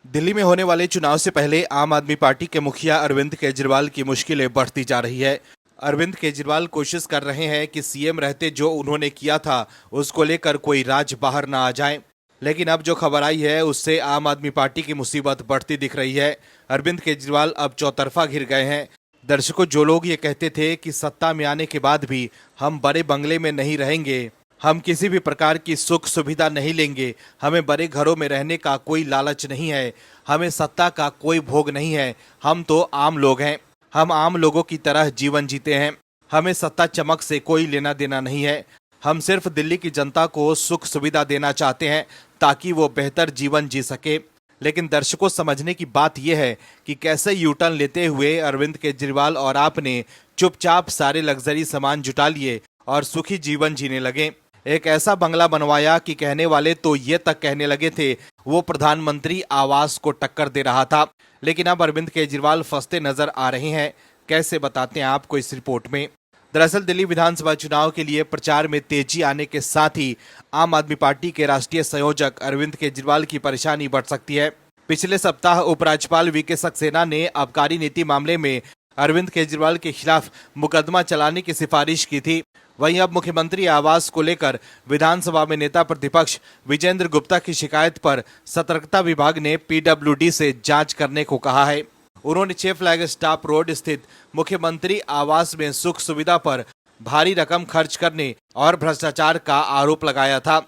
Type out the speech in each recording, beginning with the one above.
दिल्ली में होने वाले चुनाव से पहले आम आदमी पार्टी के मुखिया अरविंद केजरीवाल की मुश्किलें बढ़ती जा रही है। अरविंद केजरीवाल कोशिश कर रहे हैं कि सीएम रहते जो उन्होंने किया था उसको लेकर कोई राज बाहर ना आ जाए, लेकिन अब जो खबर आई है उससे आम आदमी पार्टी की मुसीबत बढ़ती दिख रही है। अरविंद केजरीवाल अब चौतरफा घिर गए हैं। दर्शकों, जो लोग ये कहते थे कि सत्ता में आने के बाद भी हम बड़े बंगले में नहीं रहेंगे, हम किसी भी प्रकार की सुख सुविधा नहीं लेंगे, हमें बड़े घरों में रहने का कोई लालच नहीं है, हमें सत्ता का कोई भोग नहीं है, हम तो आम लोग हैं, हम आम लोगों की तरह जीवन जीते हैं, हमें सत्ता चमक से कोई लेना देना नहीं है, हम सिर्फ दिल्ली की जनता को सुख सुविधा देना चाहते हैं ताकि वो बेहतर जीवन जी सके। लेकिन दर्शकों, समझने की बात यह है कि कैसे यूटर्न लेते हुए अरविंद केजरीवाल और आपने चुपचाप सारे लग्जरी सामान जुटा लिए और सुखी जीवन जीने लगे। एक ऐसा बंगला बनवाया कि कहने वाले तो ये तक कहने लगे थे वो प्रधानमंत्री आवास को टक्कर दे रहा था। लेकिन अब अरविंद केजरीवाल फंसते नजर आ रहे हैं। कैसे, बताते हैं आपको इस रिपोर्ट में। दरअसल दिल्ली विधानसभा चुनाव के लिए प्रचार में तेजी आने के साथ ही आम आदमी पार्टी के राष्ट्रीय संयोजक अरविंद केजरीवाल की परेशानी बढ़ सकती है। पिछले सप्ताह उपराज्यपाल वीके सक्सेना ने आबकारी नीति मामले में अरविंद केजरीवाल के खिलाफ मुकदमा चलाने की सिफारिश की थी। वहीं अब मुख्यमंत्री आवास को लेकर विधानसभा में नेता प्रतिपक्ष विजेंद्र गुप्ता की शिकायत पर सतर्कता विभाग ने पीडब्ल्यूडी से जांच करने को कहा है। उन्होंने 6 फ्लैग स्टॉप रोड स्थित मुख्यमंत्री आवास में सुख सुविधा पर भारी रकम खर्च करने और भ्रष्टाचार का आरोप लगाया था।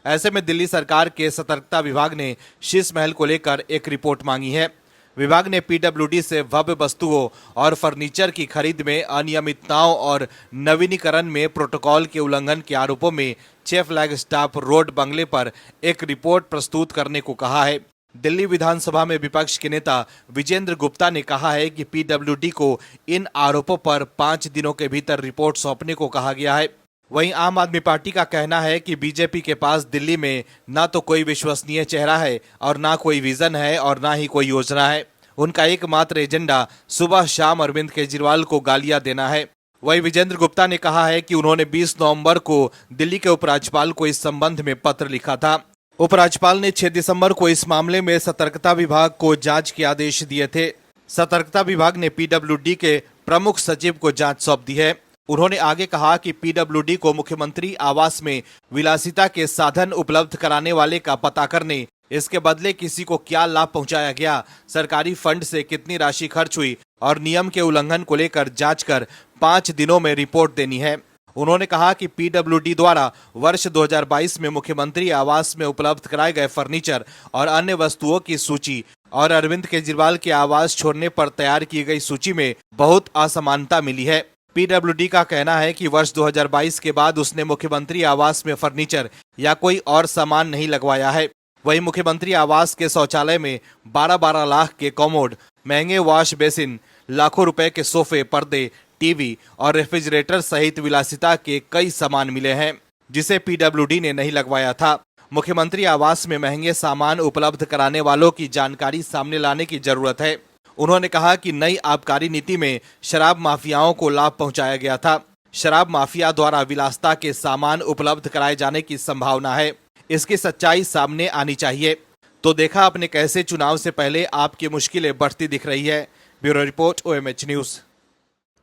ऐसे में दिल्ली सरकार के सतर्कता विभाग ने शीश महल को लेकर एक रिपोर्ट मांगी है। विभाग ने पीडब्ल्यूडी से भव्य वस्तुओं और फर्नीचर की खरीद में अनियमितताओं और नवीनीकरण में प्रोटोकॉल के उल्लंघन के आरोपों में 6 फ्लैग स्टॉप रोड बंगले पर एक रिपोर्ट प्रस्तुत करने को कहा है। दिल्ली विधानसभा में विपक्ष के नेता विजेंद्र गुप्ता ने कहा है कि पीडब्ल्यूडी को इन आरोपों पर 5 दिनों के भीतर रिपोर्ट सौंपने को कहा गया है। वहीं आम आदमी पार्टी का कहना है कि बीजेपी के पास दिल्ली में ना तो कोई विश्वसनीय चेहरा है और ना कोई विजन है और ना ही कोई योजना है। उनका एकमात्र एजेंडा सुबह शाम अरविंद केजरीवाल को गालियां देना है। वहीं विजेंद्र गुप्ता ने कहा है कि उन्होंने 20 नवंबर को दिल्ली के उपराज्यपाल को इस संबंध में पत्र लिखा था। उपराज्यपाल ने 6 दिसंबर को इस मामले में सतर्कता विभाग को जांच के आदेश दिए थे। सतर्कता विभाग ने पीडब्ल्यूडी के प्रमुख सचिव को जांच सौंप दी है। उन्होंने आगे कहा कि पीडब्ल्यूडी को मुख्यमंत्री आवास में विलासिता के साधन उपलब्ध कराने वाले का पता करने, इसके बदले किसी को क्या लाभ पहुंचाया गया, सरकारी फंड से कितनी राशि खर्च हुई और नियम के उल्लंघन को लेकर जांच कर 5 दिनों में रिपोर्ट देनी है। उन्होंने कहा कि पीडब्ल्यूडी द्वारा वर्ष 2022 में मुख्यमंत्री आवास में उपलब्ध कराए गए फर्नीचर और अन्य वस्तुओं की सूची और अरविंद केजरीवाल के आवास छोड़ने पर तैयार की गई सूची में बहुत असमानता मिली है। पीडब्ल्यूडी का कहना है कि वर्ष 2022 के बाद उसने मुख्यमंत्री आवास में फर्नीचर या कोई और सामान नहीं लगवाया है। वहीं मुख्यमंत्री आवास के शौचालय में 12-12 लाख के कॉमोड, महंगे वॉश बेसिन, लाखों रुपए के सोफे, पर्दे, टीवी और रेफ्रिजरेटर सहित विलासिता के कई सामान मिले हैं जिसे पीडब्ल्यूडी ने नहीं लगवाया था। मुख्यमंत्री आवास में महंगे सामान उपलब्ध कराने वालों की जानकारी सामने लाने की जरूरत है। उन्होंने कहा कि नई आबकारी नीति में शराब माफियाओं को लाभ पहुंचाया गया था। शराब माफिया द्वारा विलासिता के सामान उपलब्ध कराए जाने की संभावना है। इसकी सच्चाई सामने आनी चाहिए। तो देखा आपने कैसे चुनाव से पहले आपकी मुश्किलें बढ़ती दिख रही है। Bureau report, OMH news.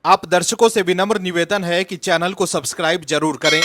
आप दर्शकों से विनम्र निवेदन है कि चैनल को सब्सक्राइब जरूर करें